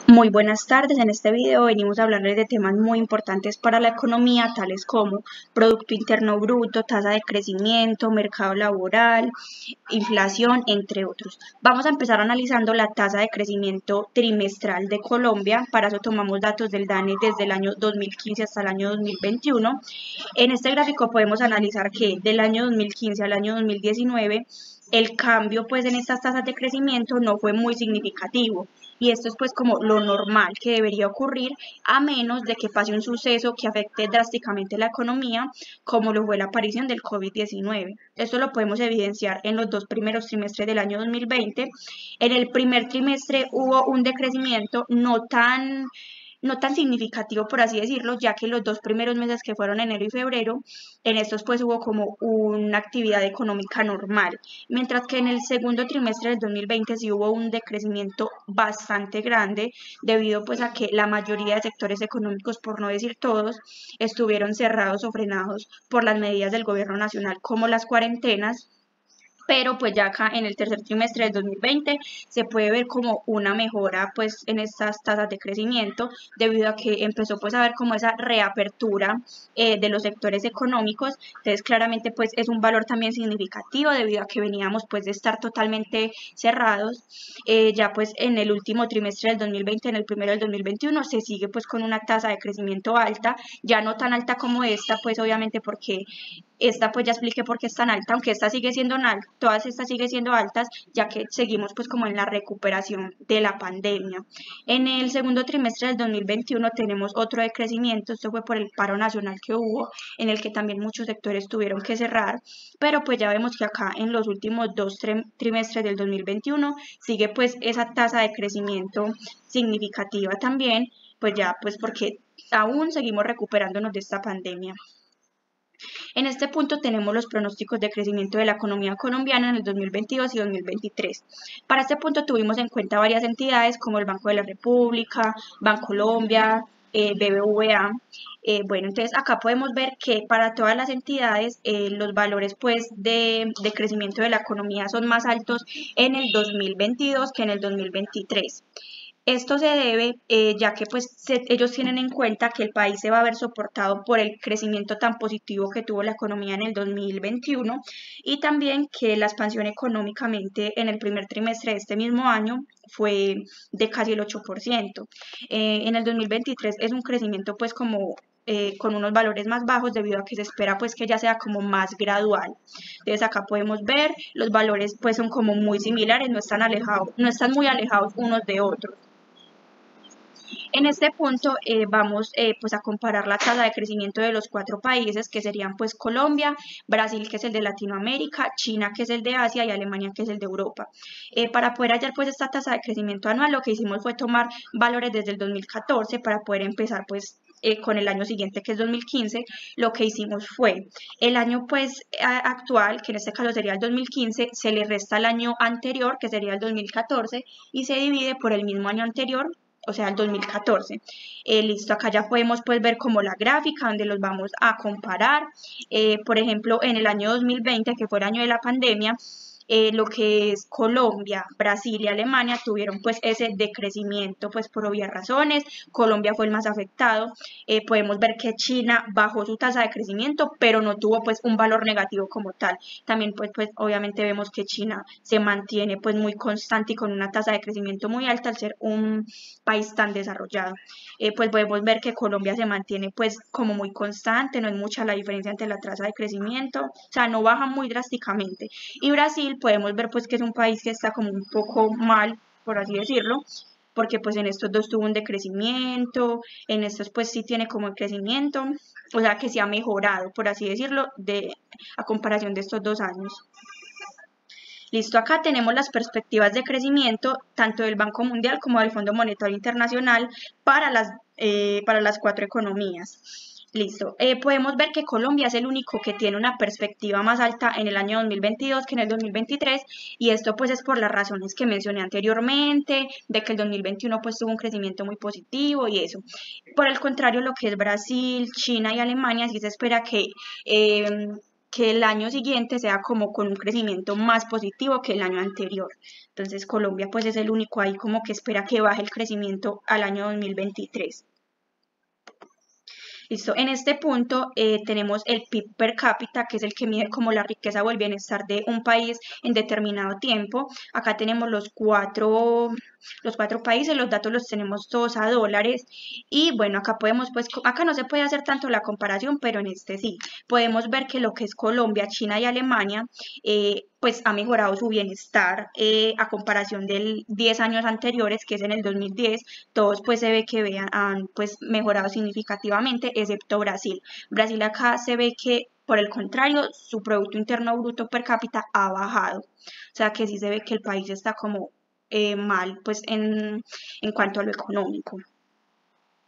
Muy buenas tardes, en este video venimos a hablarles de temas muy importantes para la economía, tales como Producto Interno Bruto, tasa de crecimiento, mercado laboral, inflación, entre otros. Vamos a empezar analizando la tasa de crecimiento trimestral de Colombia. Para eso tomamos datos del DANE desde el año 2015 hasta el año 2021. En este gráfico podemos analizar que del año 2015 al año 2019 el cambio pues en estas tasas de crecimiento no fue muy significativo, y esto es pues como lo normal que debería ocurrir, a menos de que pase un suceso que afecte drásticamente la economía, como lo fue la aparición del COVID-19. Esto lo podemos evidenciar en los dos primeros trimestres del año 2020. En el primer trimestre hubo un decrecimiento no tan significativo, por así decirlo, ya que los dos primeros meses, que fueron enero y febrero, en estos pues hubo como una actividad económica normal, mientras que en el segundo trimestre del 2020 sí hubo un decrecimiento bastante grande, debido pues a que la mayoría de sectores económicos, por no decir todos, estuvieron cerrados o frenados por las medidas del gobierno nacional, como las cuarentenas. Pero pues ya acá en el tercer trimestre del 2020 se puede ver como una mejora pues en estas tasas de crecimiento, debido a que empezó pues a ver como esa reapertura de los sectores económicos. Entonces claramente pues es un valor también significativo, debido a que veníamos pues de estar totalmente cerrados. Ya pues en el último trimestre del 2020, en el primero del 2021, se sigue pues con una tasa de crecimiento alta, ya no tan alta como esta, pues obviamente porque esta pues ya expliqué por qué es tan alta, aunque esta sigue siendo alta, todas estas siguen siendo altas, ya que seguimos pues como en la recuperación de la pandemia. En el segundo trimestre del 2021 tenemos otro decrecimiento, esto fue por el paro nacional que hubo, en el que también muchos sectores tuvieron que cerrar, pero pues ya vemos que acá en los últimos dos trimestres del 2021 sigue pues esa tasa de crecimiento significativa también, pues ya pues porque aún seguimos recuperándonos de esta pandemia. En este punto tenemos los pronósticos de crecimiento de la economía colombiana en el 2022 y 2023. Para este punto tuvimos en cuenta varias entidades como el Banco de la República, Bancolombia, BBVA. Bueno, entonces acá podemos ver que para todas las entidades los valores pues de crecimiento de la economía son más altos en el 2022 que en el 2023. Esto se debe, ya que pues ellos tienen en cuenta que el país se va a ver soportado por el crecimiento tan positivo que tuvo la economía en el 2021, y también que la expansión económicamente en el primer trimestre de este mismo año fue de casi el 8%. En el 2023 es un crecimiento pues como con unos valores más bajos, debido a que se espera pues que ya sea como más gradual. Entonces acá podemos ver los valores pues son como muy similares, no están alejados, no están muy alejados unos de otros. En este punto vamos pues a comparar la tasa de crecimiento de los cuatro países, que serían pues Colombia, Brasil, que es el de Latinoamérica, China, que es el de Asia, y Alemania, que es el de Europa. Para poder hallar pues esta tasa de crecimiento anual, lo que hicimos fue tomar valores desde el 2014 para poder empezar pues con el año siguiente, que es 2015. Lo que hicimos fue el año pues actual, que en este caso sería el 2015, se le resta el año anterior, que sería el 2014, y se divide por el mismo año anterior, o sea, el 2014. Listo, acá ya podemos pues ver como la gráfica donde los vamos a comparar. Por ejemplo, en el año 2020, que fue el año de la pandemia, lo que es Colombia, Brasil y Alemania tuvieron pues ese decrecimiento pues por obvias razones. Colombia fue el más afectado. Podemos ver que China bajó su tasa de crecimiento, pero no tuvo pues un valor negativo como tal. También pues obviamente vemos que China se mantiene pues muy constante y con una tasa de crecimiento muy alta al ser un país tan desarrollado. Pues podemos ver que Colombia se mantiene pues como muy constante, no es mucha la diferencia entre la tasa de crecimiento, o sea, no baja muy drásticamente. Y Brasil podemos ver pues que es un país que está como un poco mal, por así decirlo, porque pues en estos dos tuvo un decrecimiento, en estos pues sí tiene como el crecimiento, o sea que se ha mejorado, por así decirlo, a comparación de estos 2 años. Listo, acá tenemos las perspectivas de crecimiento tanto del Banco Mundial como del Fondo Monetario Internacional para las cuatro economías. Listo, podemos ver que Colombia es el único que tiene una perspectiva más alta en el año 2022 que en el 2023, y esto pues es por las razones que mencioné anteriormente, de que el 2021 pues tuvo un crecimiento muy positivo y eso. Por el contrario, lo que es Brasil, China y Alemania, sí se espera que que el año siguiente sea como con un crecimiento más positivo que el año anterior. Entonces Colombia pues es el único ahí como que espera que baje el crecimiento al año 2023. Listo. En este punto tenemos el PIB per cápita, que es el que mide como la riqueza o el bienestar de un país en determinado tiempo. Acá tenemos los cuatro países, los datos los tenemos todos a dólares. Y bueno, acá podemos, pues, acá no se puede hacer tanto la comparación, pero en este sí. Podemos ver que lo que es Colombia, China y Alemania, pues ha mejorado su bienestar a comparación de 10 años anteriores, que es en el 2010. Todos pues se ve que han pues mejorado significativamente, excepto Brasil. Brasil acá se ve que, por el contrario, su Producto Interno Bruto per cápita ha bajado. O sea que sí se ve que el país está como mal pues en cuanto a lo económico.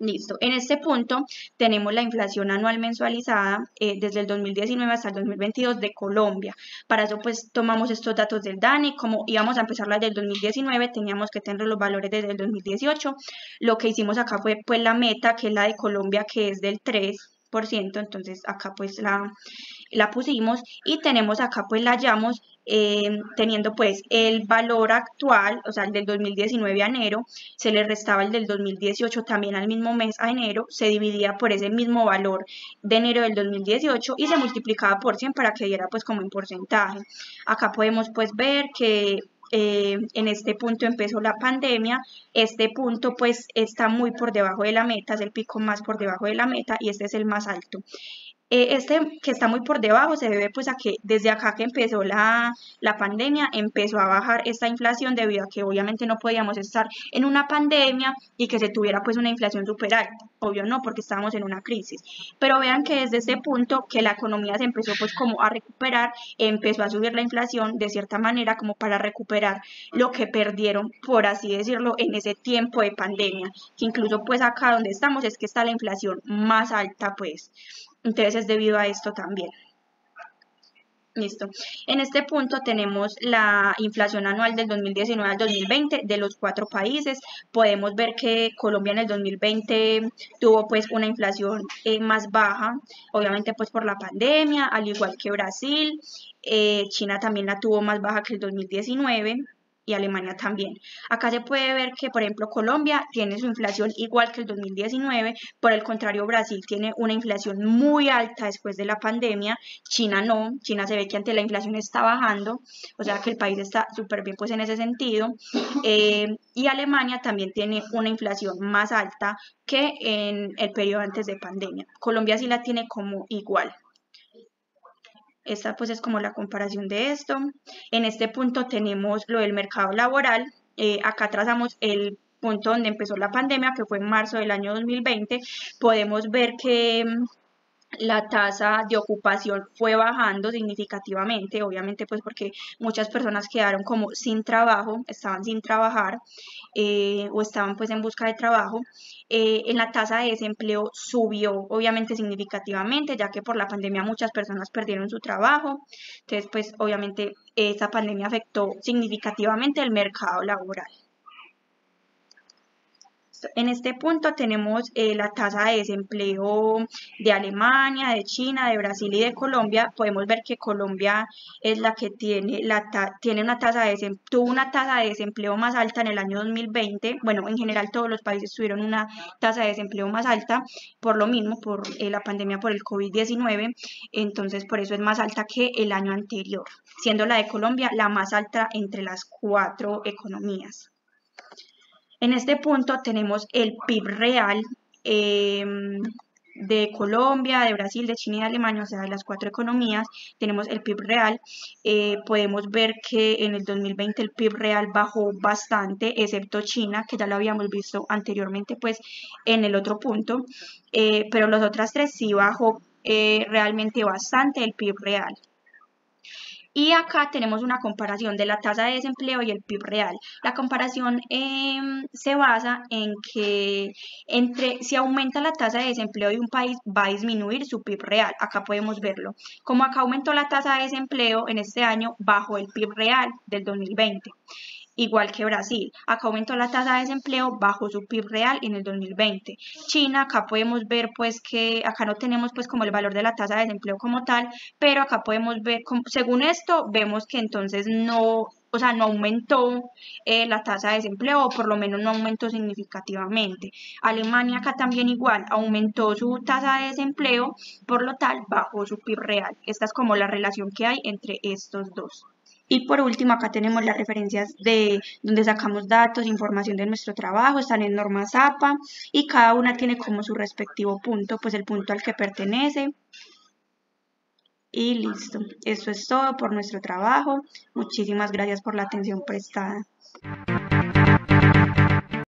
Listo. En este punto tenemos la inflación anual mensualizada desde el 2019 hasta el 2022 de Colombia. Para eso pues tomamos estos datos del DANI. Como íbamos a empezar la del 2019, teníamos que tener los valores desde el 2018. Lo que hicimos acá fue pues la meta, que es la de Colombia, que es del 3%. Entonces acá pues la pusimos y tenemos acá pues la hallamos teniendo pues el valor actual, o sea, el del 2019 a enero, se le restaba el del 2018 también al mismo mes a enero, se dividía por ese mismo valor de enero del 2018 y se multiplicaba por 100 para que diera pues como en porcentaje. Acá podemos pues ver que en este punto empezó la pandemia, este punto pues está muy por debajo de la meta, es el pico más por debajo de la meta y este es el más alto. Este que está muy por debajo se debe pues a que desde acá que empezó la pandemia empezó a bajar esta inflación debido a que obviamente no podíamos estar en una pandemia y que se tuviera pues una inflación súper alta. Obvio no, porque estábamos en una crisis. Pero vean que desde este punto que la economía se empezó pues como a recuperar, empezó a subir la inflación de cierta manera como para recuperar lo que perdieron, por así decirlo, en ese tiempo de pandemia. Que incluso pues acá donde estamos es que está la inflación más alta pues. Entonces es debido a esto también. Listo. En este punto tenemos la inflación anual del 2019 al 2020 de los cuatro países. Podemos ver que Colombia en el 2020 tuvo pues una inflación más baja, obviamente pues por la pandemia, al igual que Brasil. China también la tuvo más baja que el 2019 y Alemania también. Acá se puede ver que, por ejemplo, Colombia tiene su inflación igual que el 2019, por el contrario, Brasil tiene una inflación muy alta después de la pandemia, China no, China se ve que ante la inflación está bajando, o sea que el país está súper bien pues en ese sentido, y Alemania también tiene una inflación más alta que en el periodo antes de pandemia. Colombia sí la tiene como igual. Esta pues es como la comparación de esto. En este punto tenemos lo del mercado laboral. Acá trazamos el punto donde empezó la pandemia, que fue en marzo del año 2020. Podemos ver que la tasa de ocupación fue bajando significativamente, obviamente pues porque muchas personas quedaron como sin trabajo, estaban sin trabajar o estaban pues en busca de trabajo. En la tasa de desempleo subió obviamente significativamente, ya que por la pandemia muchas personas perdieron su trabajo, entonces pues obviamente esa pandemia afectó significativamente el mercado laboral. En este punto tenemos la tasa de desempleo de Alemania, de China, de Brasil y de Colombia. Podemos ver que Colombia es la que tiene, tiene una tasa de tuvo una tasa de desempleo más alta en el año 2020. Bueno, en general todos los países tuvieron una tasa de desempleo más alta por lo mismo, por la pandemia por el COVID-19. Entonces, por eso es más alta que el año anterior, siendo la de Colombia la más alta entre las cuatro economías. En este punto tenemos el PIB real de Colombia, de Brasil, de China y de Alemania, o sea, de las cuatro economías, tenemos el PIB real. Podemos ver que en el 2020 el PIB real bajó bastante, excepto China, que ya lo habíamos visto anteriormente, pues, en el otro punto, pero los otras tres sí bajó realmente bastante el PIB real. Y acá tenemos una comparación de la tasa de desempleo y el PIB real. La comparación se basa en que si aumenta la tasa de desempleo de un país, va a disminuir su PIB real. Acá podemos verlo. Como acá aumentó la tasa de desempleo en este año, bajó el PIB real del 2020. igual que Brasil. Acá aumentó la tasa de desempleo bajo su PIB real en el 2020. China, acá podemos ver pues que acá no tenemos pues como el valor de la tasa de desempleo como tal, pero acá podemos ver, según esto, vemos que entonces no, o sea, no aumentó la tasa de desempleo, o por lo menos no aumentó significativamente. Alemania acá también igual, aumentó su tasa de desempleo, por lo tal, bajó su PIB real. Esta es como la relación que hay entre estos dos. Y por último, acá tenemos las referencias de donde sacamos datos, información de nuestro trabajo, están en normas APA y cada una tiene como su respectivo punto, pues el punto al que pertenece. Y listo, eso es todo por nuestro trabajo. Muchísimas gracias por la atención prestada.